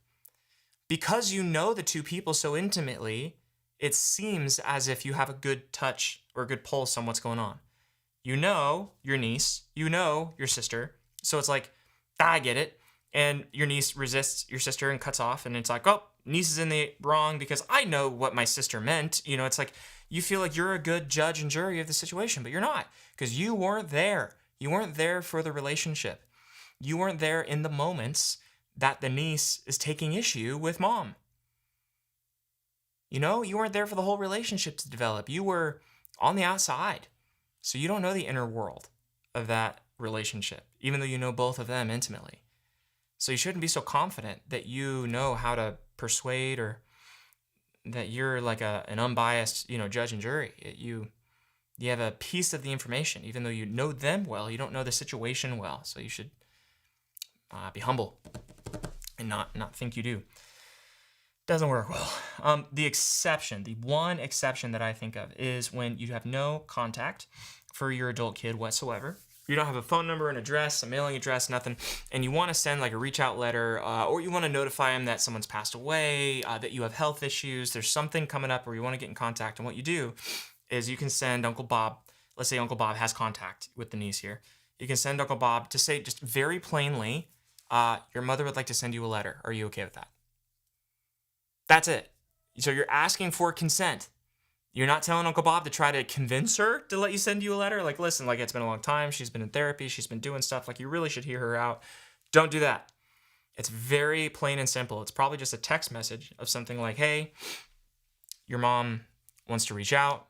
because you know the two people so intimately. It seems as if you have a good touch or a good pulse on what's going on. You know your niece, you know your sister, so it's like, I get it. And your niece resists your sister and cuts off, and it's like, oh, niece is in the wrong because I know what my sister meant. It's like you feel like you're a good judge and jury of the situation, but you're not because you weren't there. You weren't there for the relationship. You weren't there in the moments that the niece is taking issue with mom. You weren't there for the whole relationship to develop. You were on the outside, so you don't know the inner world of that relationship, even though you know both of them intimately. So you shouldn't be so confident that you know how to persuade or that you're like an unbiased, judge and jury. You have a piece of the information, even though you know them well, you don't know the situation well. So you should be humble and not think you do. Doesn't work well. The one exception that I think of is when you have no contact for your adult kid whatsoever. You don't have a phone number, an address, a mailing address, nothing, and you want to send like a reach out letter, or you want to notify them that someone's passed away, that you have health issues, there's something coming up where you want to get in contact. And what you do is you can send Uncle Bob, let's say Uncle Bob has contact with the niece here. You can send Uncle Bob to say just very plainly, your mother would like to send you a letter. Are you okay with that? That's it. So you're asking for consent. You're not telling Uncle Bob to try to convince her to let you send you a letter. Like, listen, like it's been a long time. She's been in therapy. She's been doing stuff. Like you really should hear her out. Don't do that. It's very plain and simple. It's probably just a text message of something like, hey, your mom wants to reach out.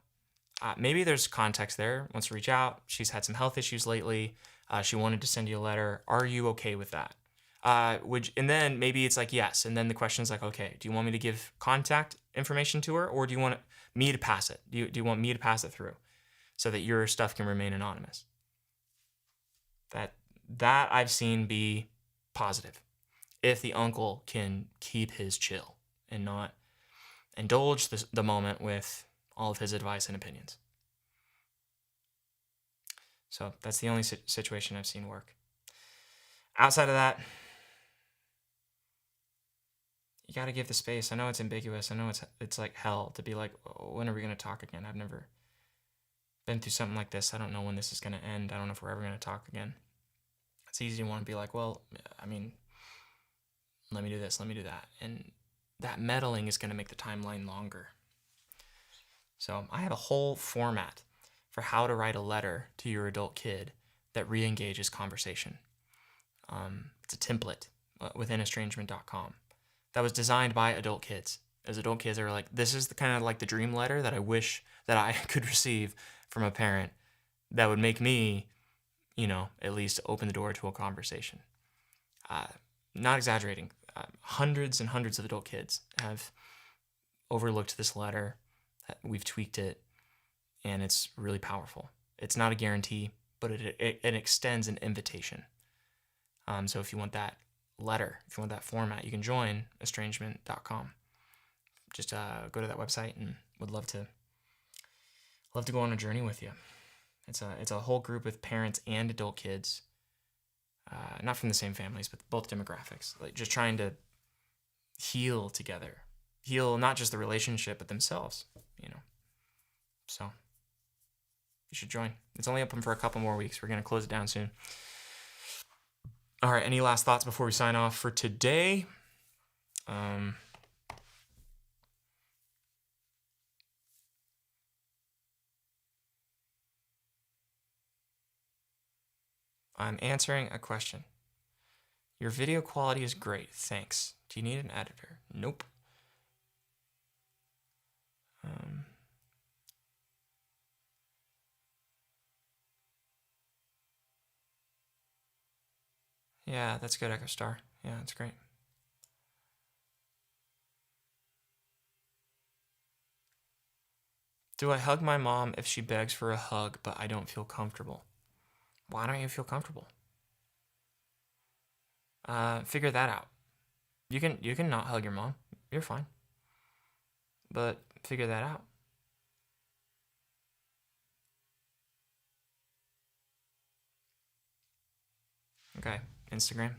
Maybe there's context there. Wants to reach out. She's had some health issues lately. She wanted to send you a letter. Are you okay with that? And then maybe it's like, yes. And then the question is like, okay, do you want me to give contact information to her, or do you want me to pass it? Do you want me to pass it through so that your stuff can remain anonymous? That I've seen be positive if the uncle can keep his chill and not indulge the moment with all of his advice and opinions. So that's the only situation I've seen work. Outside of that, you got to give the space. I know it's ambiguous. I know it's like hell to be like, oh, when are we going to talk again? I've never been through something like this. I don't know when this is going to end. I don't know if we're ever going to talk again. It's easy to want to be like, well, I mean, let me do this, let me do that. And that meddling is going to make the timeline longer. So I have a whole format for how to write a letter to your adult kid that re-engages conversation. It's a template within estrangement.com. That was designed by adult kids. As adult kids, they were like, this is the kind of like the dream letter that I wish that I could receive from a parent that would make me, at least open the door to a conversation. Not exaggerating. Hundreds and hundreds of adult kids have overlooked this letter. We've tweaked it, and it's really powerful. It's not a guarantee, but it extends an invitation. So if you want that letter, if you want that format, you can join estrangement.com. Just go to that website, and would love to go on a journey with you. It's a whole group of parents and adult kids, not from the same families, but both demographics, like just trying to heal together, heal not just the relationship but themselves. So You should join. It's only open for a couple more weeks. We're going to close it down soon. All right, any last thoughts before we sign off for today? I'm answering a question. Your video quality is great. Thanks. Do you need an editor? Nope. Yeah, that's good, Echo Star. Yeah, that's great. Do I hug my mom if she begs for a hug, but I don't feel comfortable? Why don't you feel comfortable? Figure that out. You can not hug your mom. You're fine. But figure that out. Okay, Instagram.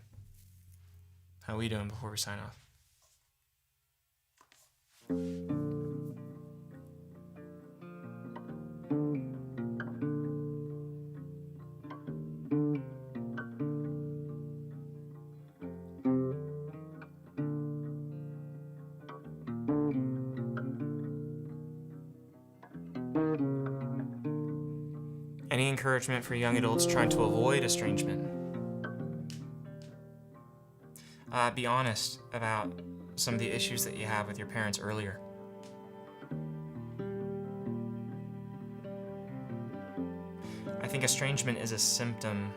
How we doing before we sign off? Any encouragement for young adults trying to avoid estrangement? Be honest about some of the issues that you have with your parents earlier. I think estrangement is a symptom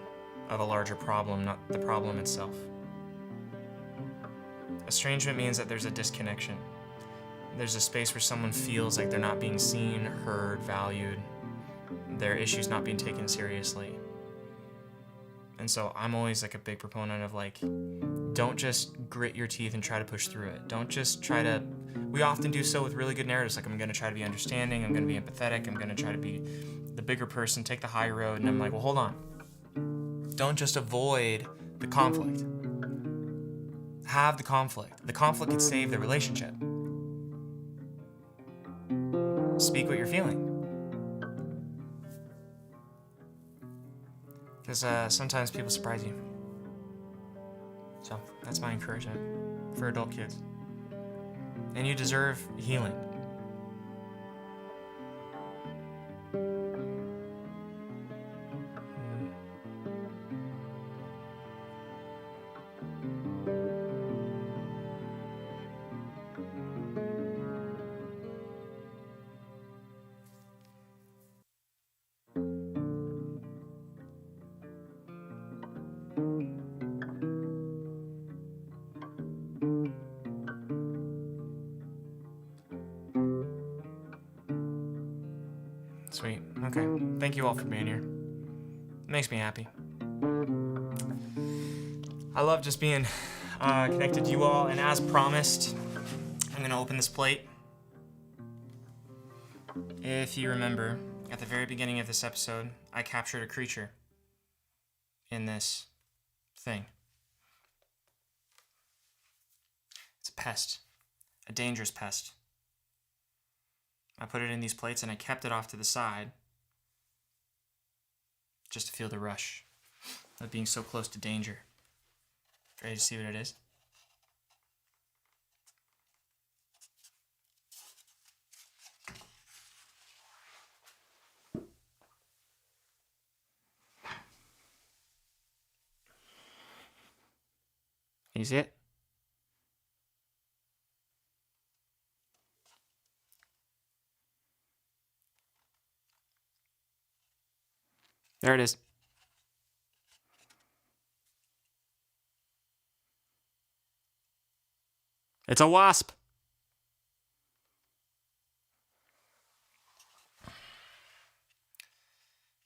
of a larger problem, not the problem itself. Estrangement means that there's a disconnection. There's a space where someone feels like they're not being seen, heard, valued, their issues not being taken seriously. And so I'm always like a big proponent of like, don't just grit your teeth and try to push through it. Don't just try to, we often do so with really good narratives, like I'm gonna try to be understanding, I'm gonna be empathetic, I'm gonna try to be the bigger person, take the high road, and I'm like, well, hold on. Don't just avoid the conflict. Have the conflict. The conflict could save the relationship. Speak what you're feeling. Because sometimes people surprise you. So that's my encouragement for adult kids. And you deserve healing. Sweet. Okay. Thank you all for being here. It makes me happy. I love just being connected to you all, and as promised, I'm going to open this plate. If you remember, at the very beginning of this episode, I captured a creature in this thing. It's a pest, a dangerous pest. I put it in these plates and I kept it off to the side just to feel the rush of being so close to danger. Ready to see what it is? Can you see it? There it is. It's a wasp.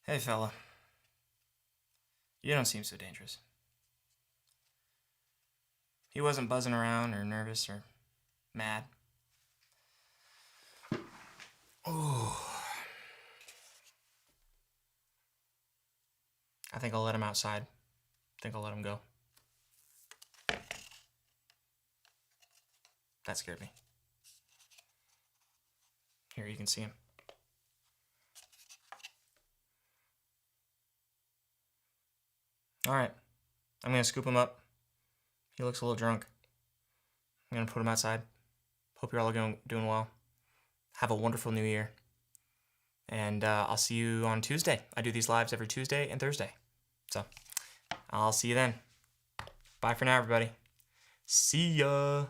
Hey, fella. You don't seem so dangerous. He wasn't buzzing around or nervous or mad. Ooh. I think I'll let him outside. I think I'll let him go. That scared me. Here, you can see him. All right. I'm going to scoop him up. He looks a little drunk. I'm going to put him outside. Hope you're all doing well. Have a wonderful new year. And I'll see you on Tuesday. I do these lives every Tuesday and Thursday. So I'll see you then. Bye for now, everybody. See ya.